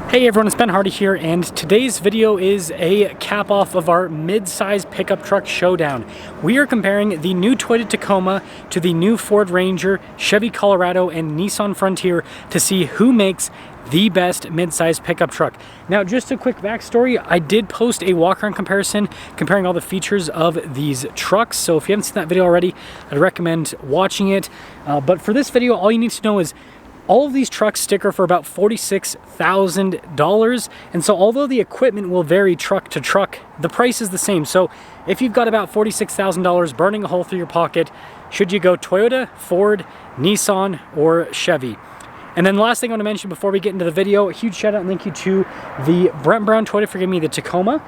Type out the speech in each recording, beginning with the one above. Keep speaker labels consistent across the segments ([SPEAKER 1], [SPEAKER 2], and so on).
[SPEAKER 1] Hey everyone, it's Ben Hardy here, and today's video is a cap off of our mid-size pickup truck showdown. We are comparing the new Toyota Tacoma to the new Ford Ranger, Chevy Colorado, and Nissan Frontier to see who makes the best mid-size pickup truck. Now, just a quick backstory, I did post a walk-around comparison comparing all the features of these trucks, so if you haven't seen that video already, I'd recommend watching it. But for this video, all you need to know is all of these trucks sticker for about $46,000, and so although the equipment will vary truck to truck, the price is the same. So if you've got about $46,000 burning a hole through your pocket, should you go Toyota, Ford, Nissan, or Chevy? And then the last thing I want to mention before we get into the video, a huge shout out and thank you to the Brent Brown Toyota for giving me the Tacoma,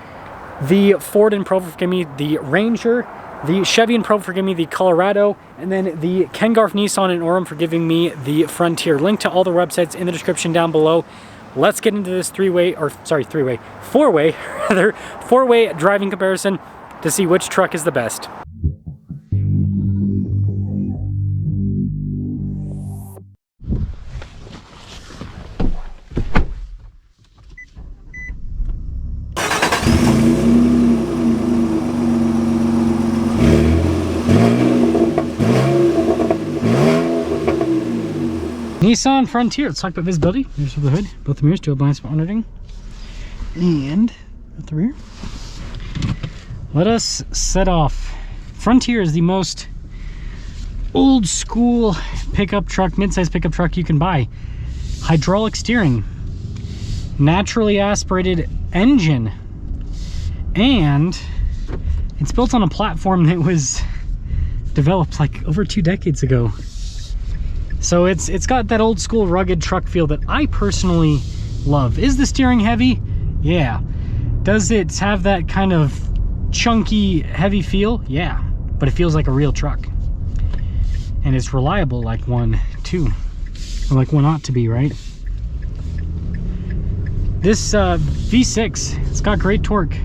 [SPEAKER 1] the Ford and Provo for giving me the Ranger, the Chevy and Provo for giving me the Colorado, and then the Ken Garff Nissan and Orem for giving me the Frontier. Link to all the websites in the description down below. Let's get into this four-way driving comparison to see which truck is the best. Nissan Frontier. Let's talk about visibility. Here's the hood, both the mirrors, dual blind spot monitoring, and at the rear. Let us set off. Frontier is the most old school pickup truck, mid-size pickup truck you can buy. Hydraulic steering, naturally aspirated engine, and it's built on a platform that was developed like over 2 decades ago. So it's got that old school rugged truck feel that I personally love. Is the steering heavy? Yeah. Does it have that kind of chunky, heavy feel? Yeah. But it feels like a real truck. And it's reliable like one too. Or like one ought to be, right? This V6, it's got great torque.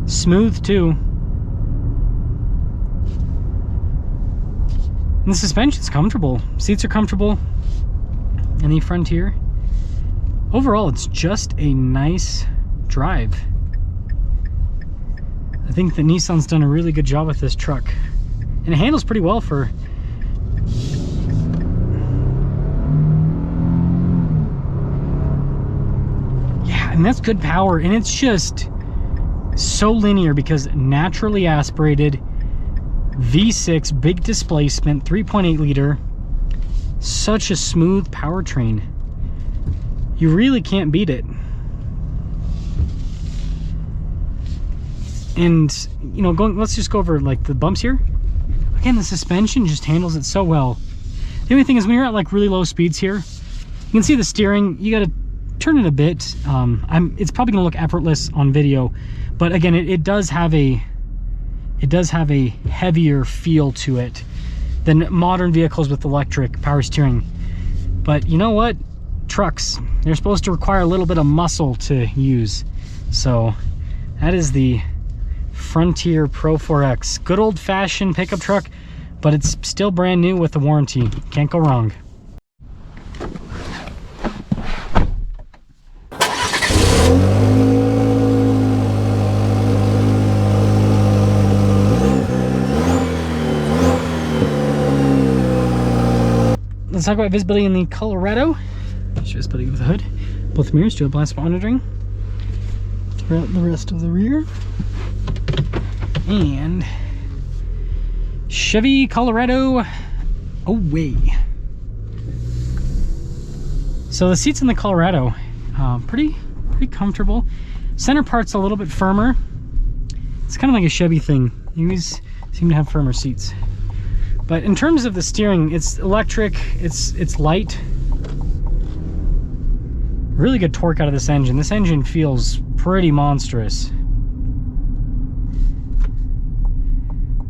[SPEAKER 1] Smooth too. And the suspension's comfortable. Seats are comfortable in the Frontier. Overall, it's just a nice drive. I think that Nissan's done a really good job with this truck. And it handles pretty well for... Yeah, and that's good power. And it's just so linear because naturally aspirated, V6, big displacement, 3.8 liter, such a smooth powertrain. You really can't beat it. And you know, let's just go over like the bumps here. Again, the suspension just handles it so well. The only thing is when you're at like really low speeds here, you can see the steering, you got to turn it a bit. It's probably gonna look effortless on video, but again, it does have a heavier feel to it than modern vehicles with electric power steering. But you know what? Trucks, they're supposed to require a little bit of muscle to use. So that is the Frontier Pro 4X. Good old-fashioned pickup truck, but it's still brand new with a warranty. Can't go wrong. Let's talk about visibility in the Colorado. Show visibility with the hood, both mirrors, dual blind spot monitoring, throughout the rest of the rear, and Chevy Colorado away. So the seats in the Colorado, pretty comfortable. Center part's a little bit firmer. It's kind of like a Chevy thing. You always seem to have firmer seats. But in terms of the steering, it's electric, it's light. Really good torque out of this engine. This engine feels pretty monstrous.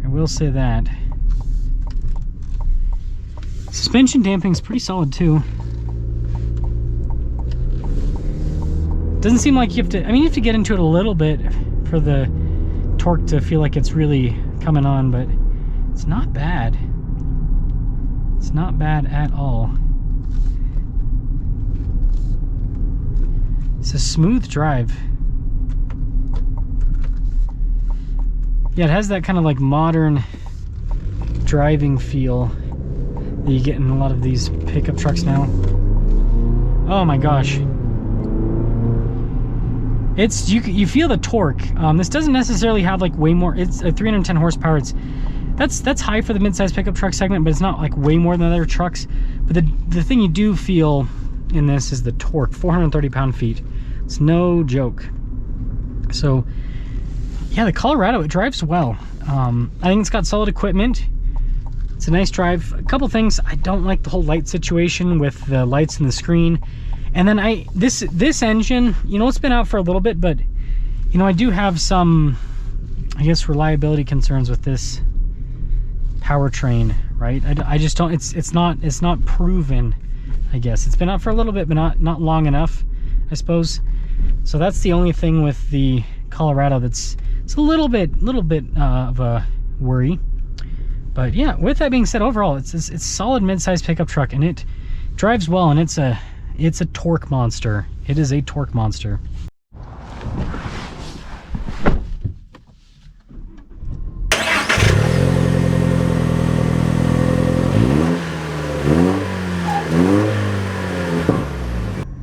[SPEAKER 1] I will say that. Suspension damping is pretty solid too. Doesn't seem like you have to, I mean, you have to get into it a little bit for the torque to feel like it's really coming on, but it's not bad. It's not bad at all. It's a smooth drive. Yeah, it has that kind of like modern driving feel that you get in a lot of these pickup trucks now. Oh my gosh. It's, you feel the torque. This doesn't necessarily have like way more, it's a 310 horsepower. That's high for the mid-size pickup truck segment, but it's not like way more than other trucks. But the thing you do feel in this is the torque, 430 pound-feet. It's no joke. So yeah, the Colorado, it drives well. I think it's got solid equipment. It's a nice drive. A couple things, I don't like the whole light situation with the lights in the screen. And then this engine, you know, it's been out for a little bit, but you know, I do have some, I guess, reliability concerns with this powertrain, right? I just don't, it's not proven, I guess. It's been out for a little bit, but not long enough, I suppose. So that's the only thing with the Colorado it's a little bit of a worry. But yeah, with that being said, overall it's solid mid-size pickup truck, and it drives well, and it's a torque monster. It is a torque monster.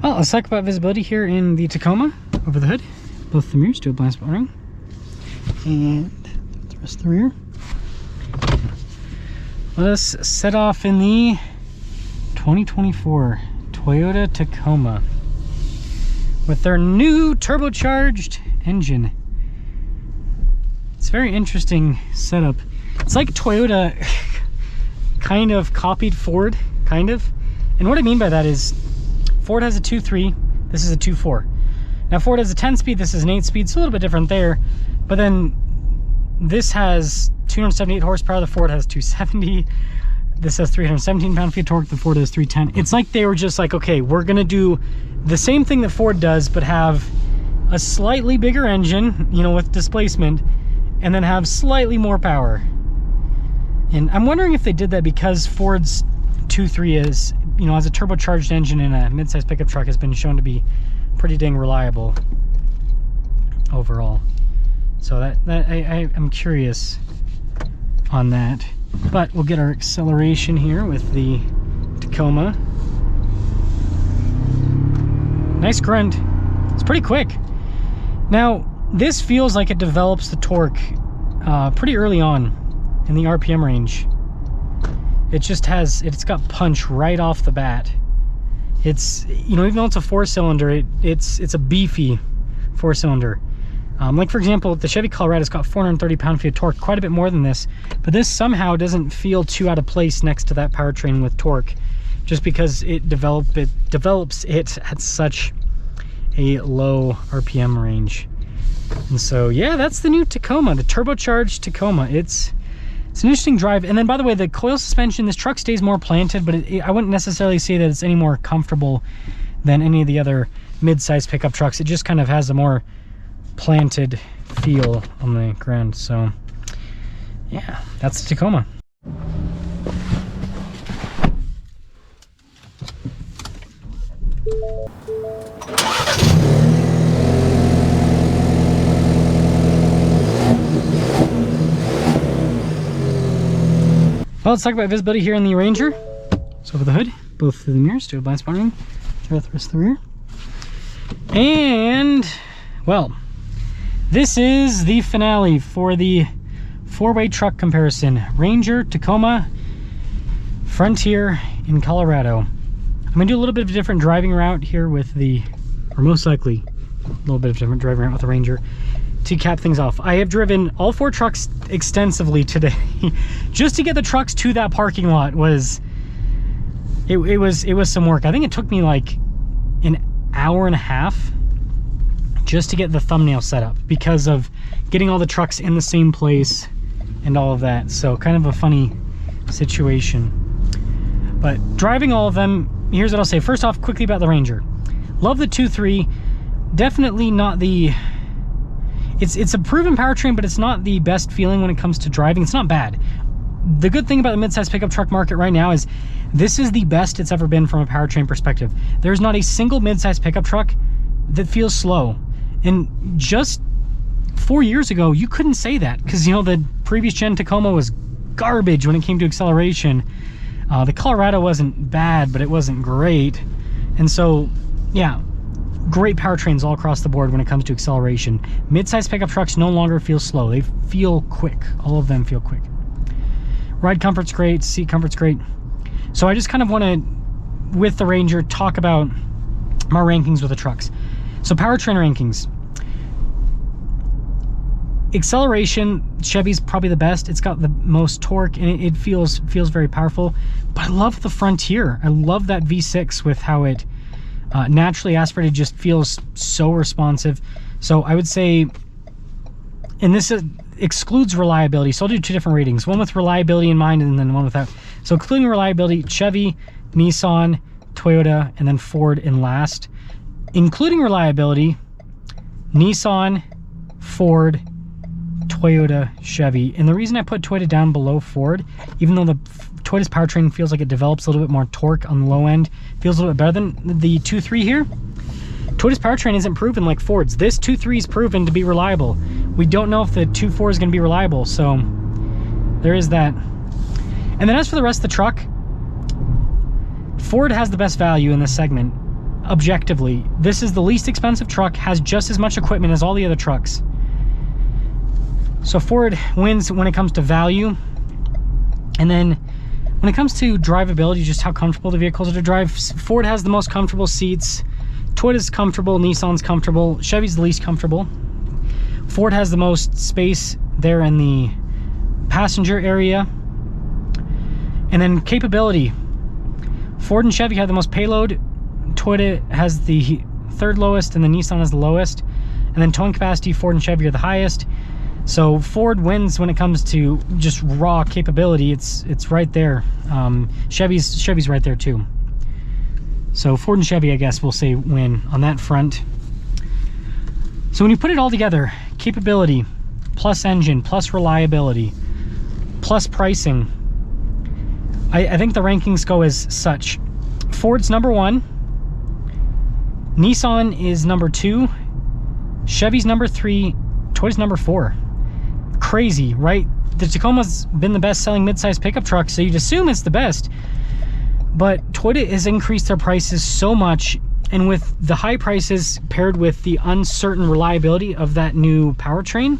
[SPEAKER 1] Well, let's talk about visibility here in the Tacoma. Over the hood, both the mirrors do a blind spot ring, and the rest of the rear. Let us set off in the 2024 Toyota Tacoma with their new turbocharged engine. It's a very interesting setup. It's like Toyota kind of copied Ford, kind of. And what I mean by that is Ford has a 2.3, this is a 2.4. Now Ford has a 10-speed, this is an 8-speed, it's a little bit different there. But then this has 278 horsepower, the Ford has 270. This has 317 pound-feet torque, the Ford has 310. It's like they were just like, okay, we're gonna do the same thing that Ford does, but have a slightly bigger engine, you know, with displacement, and then have slightly more power. And I'm wondering if they did that because Ford's 2.3 is, you know, as a turbocharged engine in a mid-size pickup truck has been shown to be pretty dang reliable overall. So I'm curious on that. But we'll get our acceleration here with the Tacoma. Nice grunt. It's pretty quick. Now, this feels like it develops the torque pretty early on in the RPM range. It's got punch right off the bat. It's, you know, even though it's a 4-cylinder, it's a beefy 4-cylinder. Like for example, the Chevy Colorado's got 430 pound-feet of torque, quite a bit more than this, but this somehow doesn't feel too out of place next to that powertrain with torque, just because it develops it at such a low RPM range. And so yeah, that's the new Tacoma, the turbocharged Tacoma. It's an interesting drive. And then, by the way, the coil suspension, this truck stays more planted, but I wouldn't necessarily say that it's any more comfortable than any of the other mid-size pickup trucks. It just kind of has a more planted feel on the ground. So yeah, that's the Tacoma. Well, let's talk about visibility here in the Ranger. So over the hood, both of the mirrors do a blind spot ring throughout the rest of the rear. And well, this is the finale for the four-way truck comparison. Ranger, Tacoma, Frontier in Colorado. I'm gonna do a little bit of a different driving route here with the, or most likely a little bit of different driving route with the Ranger to cap things off. I have driven all four trucks extensively today. Just to get the trucks to that parking lot was, it was some work. I think it took me like an hour and a half just to get the thumbnail set up because of getting all the trucks in the same place and all of that. So kind of a funny situation. But driving all of them, here's what I'll say. First off, quickly about the Ranger. Love the 2.3. Definitely not the, it's a proven powertrain, but it's not the best feeling when it comes to driving. It's not bad. The good thing about the midsize pickup truck market right now is this is the best it's ever been from a powertrain perspective. There's not a single midsize pickup truck that feels slow. And just 4 years ago, you couldn't say that, because, you know, the previous gen Tacoma was garbage when it came to acceleration. The Colorado wasn't bad, but it wasn't great. And so, yeah, great powertrains all across the board when it comes to acceleration. Mid-size pickup trucks no longer feel slow. They feel quick. All of them feel quick. Ride comfort's great. Seat comfort's great. So I just kind of want to, with the Ranger, talk about my rankings with the trucks. So powertrain rankings. Acceleration, Chevy's probably the best. It's got the most torque, and it feels very powerful. But I love the Frontier. I love that V6 with how it naturally aspirated just feels so responsive. So I would say, and this excludes reliability, so I'll do two different ratings, one with reliability in mind and then one without. So including reliability, Chevy, Nissan, Toyota, and then Ford in last. Including reliability, Nissan, Ford, Toyota, Chevy. And the reason I put Toyota down below Ford, even though the Toyota's powertrain feels like it develops a little bit more torque on the low end, feels a little bit better than the 2.3 here, Toyota's powertrain isn't proven like Ford's. This 2.3 is proven to be reliable. We don't know if the 2.4 is going to be reliable, so there is that. And then as for the rest of the truck, Ford has the best value in this segment. Objectively, this is the least expensive truck, has just as much equipment as all the other trucks. So Ford wins when it comes to value. And then when it comes to drivability, just how comfortable the vehicles are to drive, Ford has the most comfortable seats. Toyota's comfortable, Nissan's comfortable, Chevy's the least comfortable. Ford has the most space there in the passenger area. And then capability. Ford and Chevy have the most payload. Toyota has the third lowest, and then Nissan has the lowest. And then towing capacity, Ford and Chevy are the highest. So Ford wins when it comes to just raw capability. It's right there. Chevy's right there too. So Ford and Chevy, I guess we'll say, win on that front. So when you put it all together, capability plus engine plus reliability plus pricing, I think the rankings go as such. Ford's number 1, Nissan is number 2, Chevy's number 3, Toyota's number 4. Crazy, right? The Tacoma's been the best-selling mid-size pickup truck, so you'd assume it's the best. But Toyota has increased their prices so much, and with the high prices paired with the uncertain reliability of that new powertrain,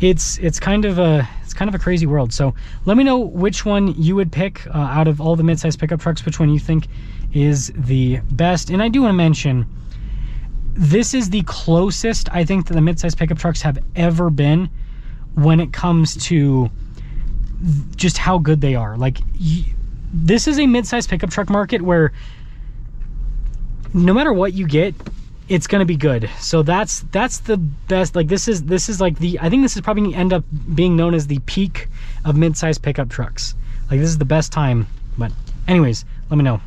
[SPEAKER 1] it's kind of a crazy world. So let me know which one you would pick out of all the mid-size pickup trucks, which one you think is the best. And I do want to mention, this is the closest I think that the mid-size pickup trucks have ever been when it comes to just how good they are. Like, this is a mid-size pickup truck market where no matter what you get, it's going to be good. So that's the best. Like, this is like the, I think this is probably going to end up being known as the peak of mid-size pickup trucks. Like, this is the best time. But anyways, let me know.